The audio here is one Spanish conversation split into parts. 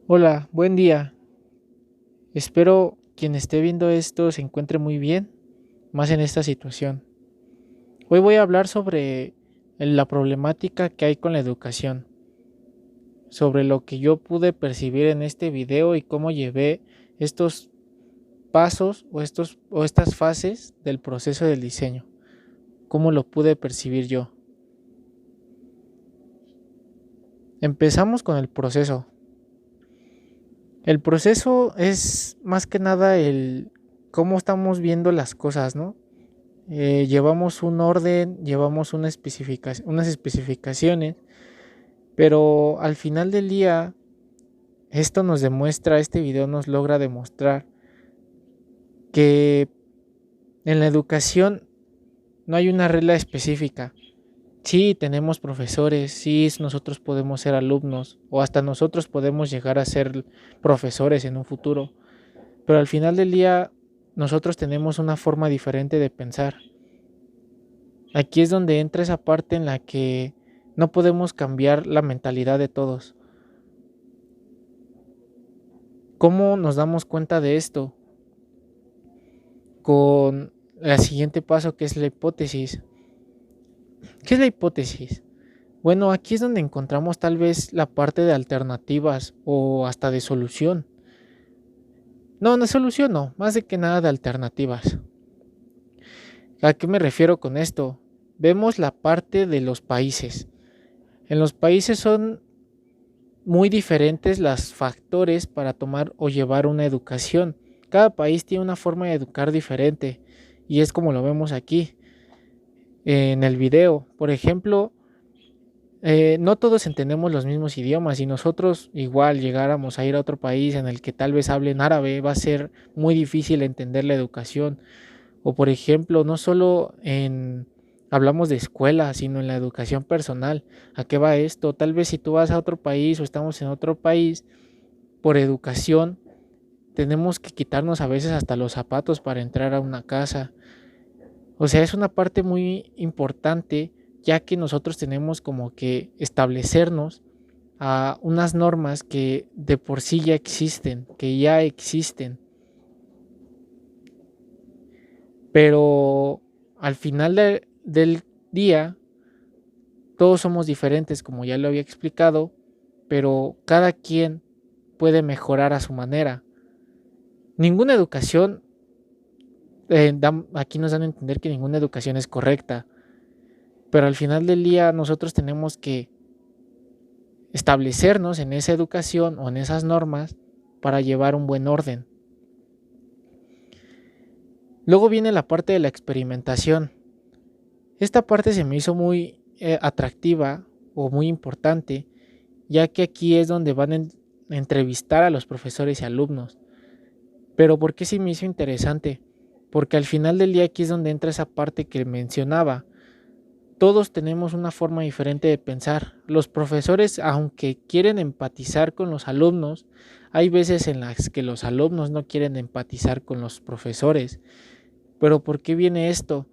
Hola, buen día. Espero quien esté viendo esto se encuentre muy bien, más en esta situación. Hoy voy a hablar sobre la problemática que hay con la educación, sobre lo que yo pude percibir en este video y cómo llevé estos pasos o estas fases del proceso del diseño, cómo lo pude percibir yo. Empezamos con el proceso. El proceso es más que nada el cómo estamos viendo las cosas, ¿no? Llevamos un orden, llevamos unas especificaciones, pero al final del día, este video nos logra demostrar que en la educación no hay una regla específica. Sí, tenemos profesores, sí, nosotros podemos ser alumnos o hasta nosotros podemos llegar a ser profesores en un futuro, pero al final del día nosotros tenemos una forma diferente de pensar. Aquí es donde entra esa parte en la que no podemos cambiar la mentalidad de todos. ¿Cómo nos damos cuenta de esto? Con el siguiente paso, que es la hipótesis. ¿Qué es la hipótesis? Bueno, aquí es donde encontramos tal vez la parte de alternativas o hasta de solución. No, no solución, no, más de que nada de alternativas. ¿A qué me refiero con esto? Vemos la parte de los países. En los países son muy diferentes los factores para tomar o llevar una educación. Cada país tiene una forma de educar diferente y es como lo vemos aquí en el video. Por ejemplo, no todos entendemos los mismos idiomas y nosotros igual llegáramos a ir a otro país en el que tal vez hablen árabe, va a ser muy difícil entender la educación. O por ejemplo, no solo hablamos de escuela, sino en la educación personal. ¿A qué va esto? Tal vez si tú vas a otro país o estamos en otro país, por educación, tenemos que quitarnos a veces hasta los zapatos para entrar a una casa. O sea, es una parte muy importante, ya que nosotros tenemos como que establecernos a unas normas que de por sí ya existen, que ya existen. Pero al final del día, todos somos diferentes, como ya lo había explicado, pero cada quien puede mejorar a su manera. Ninguna educación, aquí nos dan a entender que ninguna educación es correcta, pero al final del día nosotros tenemos que establecernos en esa educación o en esas normas para llevar un buen orden. Luego viene la parte de la experimentación. Esta parte se me hizo muy atractiva o muy importante, ya que aquí es donde van a entrevistar a los profesores y alumnos. Pero ¿por qué se me hizo interesante? Porque al final del día aquí es donde entra esa parte que mencionaba. Todos tenemos una forma diferente de pensar. Los profesores, aunque quieren empatizar con los alumnos, hay veces en las que los alumnos no quieren empatizar con los profesores. Pero ¿por qué viene esto?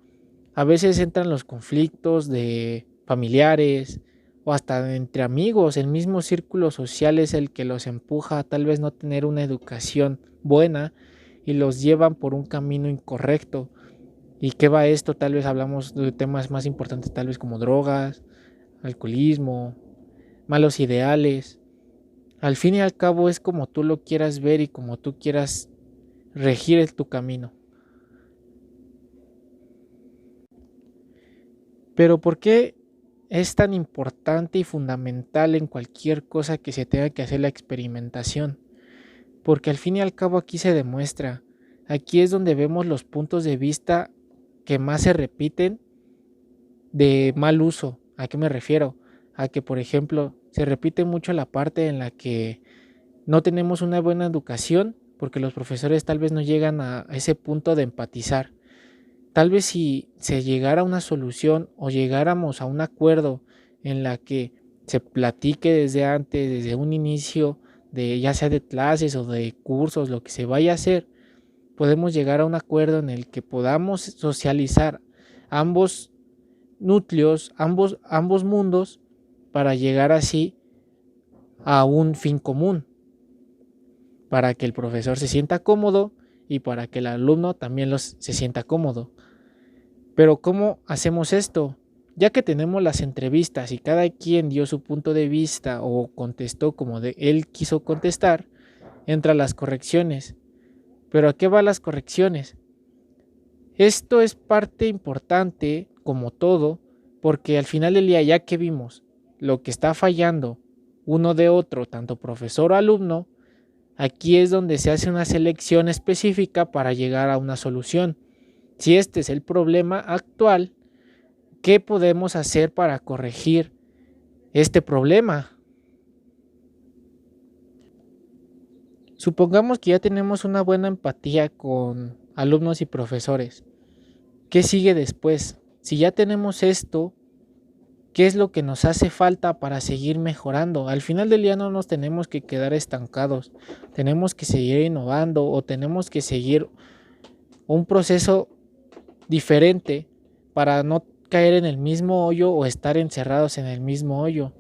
A veces entran los conflictos de familiares o hasta entre amigos. El mismo círculo social es el que los empuja a tal vez no tener una educación buena y los llevan por un camino incorrecto. ¿Y qué va esto? Tal vez hablamos de temas más importantes, tal vez como drogas, alcoholismo, malos ideales. Al fin y al cabo es como tú lo quieras ver y como tú quieras regir tu camino. Pero ¿por qué es tan importante y fundamental en cualquier cosa que se tenga que hacer la experimentación? Porque al fin y al cabo aquí se demuestra, aquí es donde vemos los puntos de vista que más se repiten de mal uso. ¿A qué me refiero? A que, por ejemplo, se repite mucho la parte en la que no tenemos una buena educación porque los profesores tal vez no llegan a ese punto de empatizar. Tal vez si se llegara a una solución o llegáramos a un acuerdo en la que se platique desde antes, desde un inicio, de ya sea de clases o de cursos, lo que se vaya a hacer, podemos llegar a un acuerdo en el que podamos socializar ambos núcleos, ambos mundos, para llegar así a un fin común. para que el profesor se sienta cómodo y para que el alumno también se sienta cómodo. Pero ¿cómo hacemos esto? Ya que tenemos las entrevistas y cada quien dio su punto de vista o contestó como él quiso contestar, entran las correcciones. ¿Pero a qué van las correcciones? Esto es parte importante, como todo, porque al final del día, ya que vimos lo que está fallando uno de otro, tanto profesor o alumno, aquí es donde se hace una selección específica para llegar a una solución. Si este es el problema actual, ¿qué podemos hacer para corregir este problema? Supongamos que ya tenemos una buena empatía con alumnos y profesores. ¿Qué sigue después? Si ya tenemos esto, ¿qué es lo que nos hace falta para seguir mejorando? Al final del día no nos tenemos que quedar estancados. Tenemos que seguir innovando o tenemos que seguir un proceso diferente para no caer en el mismo hoyo o estar encerrados en el mismo hoyo.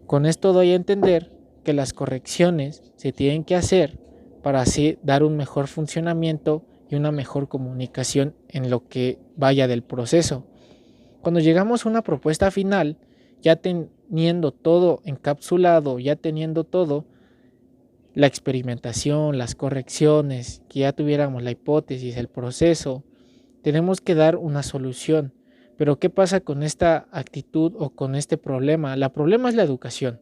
Con esto doy a entender que las correcciones se tienen que hacer para así dar un mejor funcionamiento y una mejor comunicación en lo que vaya del proceso. Cuando llegamos a una propuesta final, ya teniendo todo encapsulado, ya teniendo todo, la experimentación, las correcciones, que ya tuviéramos la hipótesis, el proceso, tenemos que dar una solución. Pero ¿qué pasa con esta actitud o con este problema? El problema es la educación,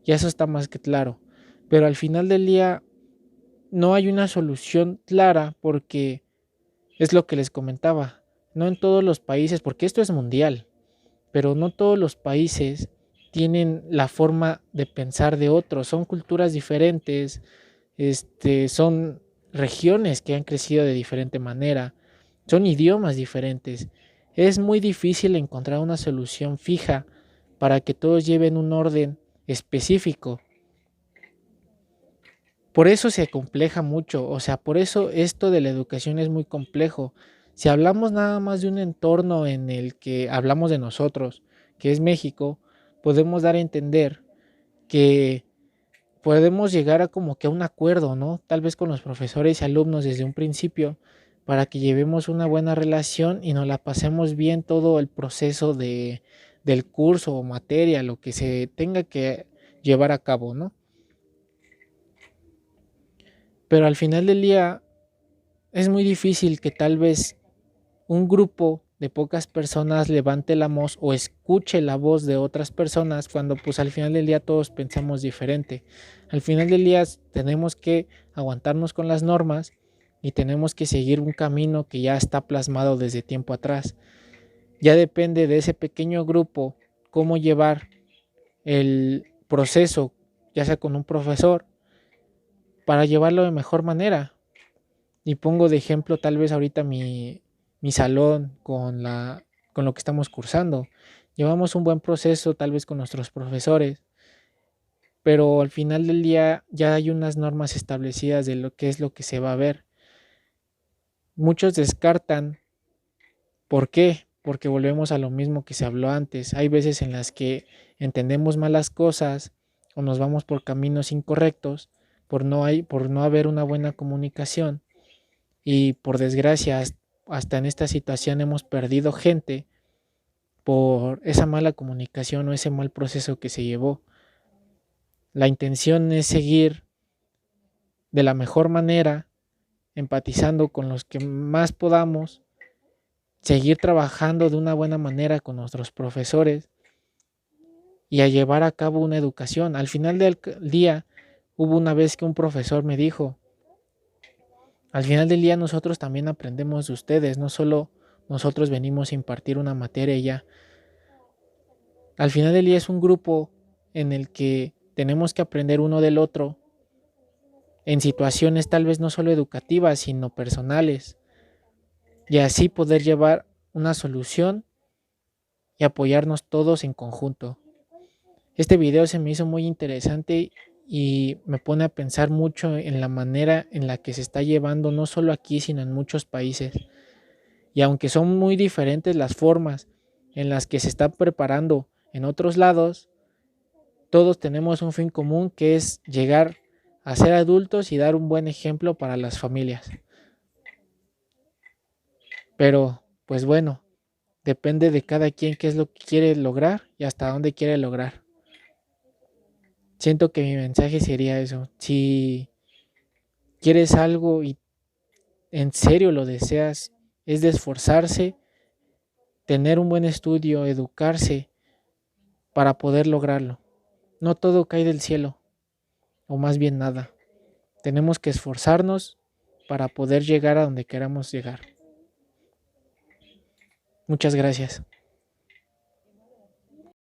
y eso está más que claro. Pero al final del día no hay una solución clara porque es lo que les comentaba. No en todos los países, porque esto es mundial, pero no todos los países tienen la forma de pensar de otros. Son culturas diferentes, son regiones que han crecido de diferente manera, son idiomas diferentes. Es muy difícil encontrar una solución fija para que todos lleven un orden específico. Por eso se compleja mucho, o sea, por eso esto de la educación es muy complejo. Si hablamos nada más de un entorno en el que hablamos de nosotros, que es México, podemos dar a entender que podemos llegar a como que a un acuerdo, ¿no? Tal vez con los profesores y alumnos desde un principio, para que llevemos una buena relación y nos la pasemos bien todo el proceso del curso o materia, lo que se tenga que llevar a cabo, ¿no? Pero al final del día es muy difícil que tal vez un grupo de pocas personas levante la voz o escuche la voz de otras personas cuando pues al final del día todos pensamos diferente. Al final del día tenemos que aguantarnos con las normas y tenemos que seguir un camino que ya está plasmado desde tiempo atrás. Ya depende de ese pequeño grupo cómo llevar el proceso, ya sea con un profesor, para llevarlo de mejor manera. Y pongo de ejemplo tal vez ahorita mi salón con lo que estamos cursando. Llevamos un buen proceso tal vez con nuestros profesores, pero al final del día ya hay unas normas establecidas de lo que es lo que se va a ver. Muchos descartan. ¿Por qué? Porque volvemos a lo mismo que se habló antes. Hay veces en las que entendemos mal las cosas o nos vamos por caminos incorrectos por no haber una buena comunicación. Y por desgracia, hasta en esta situación hemos perdido gente por esa mala comunicación o ese mal proceso que se llevó. La intención es seguir de la mejor manera, empatizando con los que más podamos, seguir trabajando de una buena manera con nuestros profesores y a llevar a cabo una educación. Al final del día, hubo una vez que un profesor me dijo, al final del día nosotros también aprendemos de ustedes, no solo nosotros venimos a impartir una materia y ya. Al final del día es un grupo en el que tenemos que aprender uno del otro en situaciones tal vez no solo educativas, sino personales, y así poder llevar una solución y apoyarnos todos en conjunto. Este video se me hizo muy interesante y me pone a pensar mucho en la manera en la que se está llevando, no solo aquí, sino en muchos países. Y aunque son muy diferentes las formas en las que se está preparando en otros lados, todos tenemos un fin común que es llegar a ser adultos y dar un buen ejemplo para las familias. Pero, pues bueno, depende de cada quien qué es lo que quiere lograr y hasta dónde quiere lograr. Siento que mi mensaje sería eso. Si quieres algo y en serio lo deseas, es de esforzarse, tener un buen estudio, educarse para poder lograrlo. No todo cae del cielo, o más bien nada. Tenemos que esforzarnos para poder llegar a donde queramos llegar. Muchas gracias.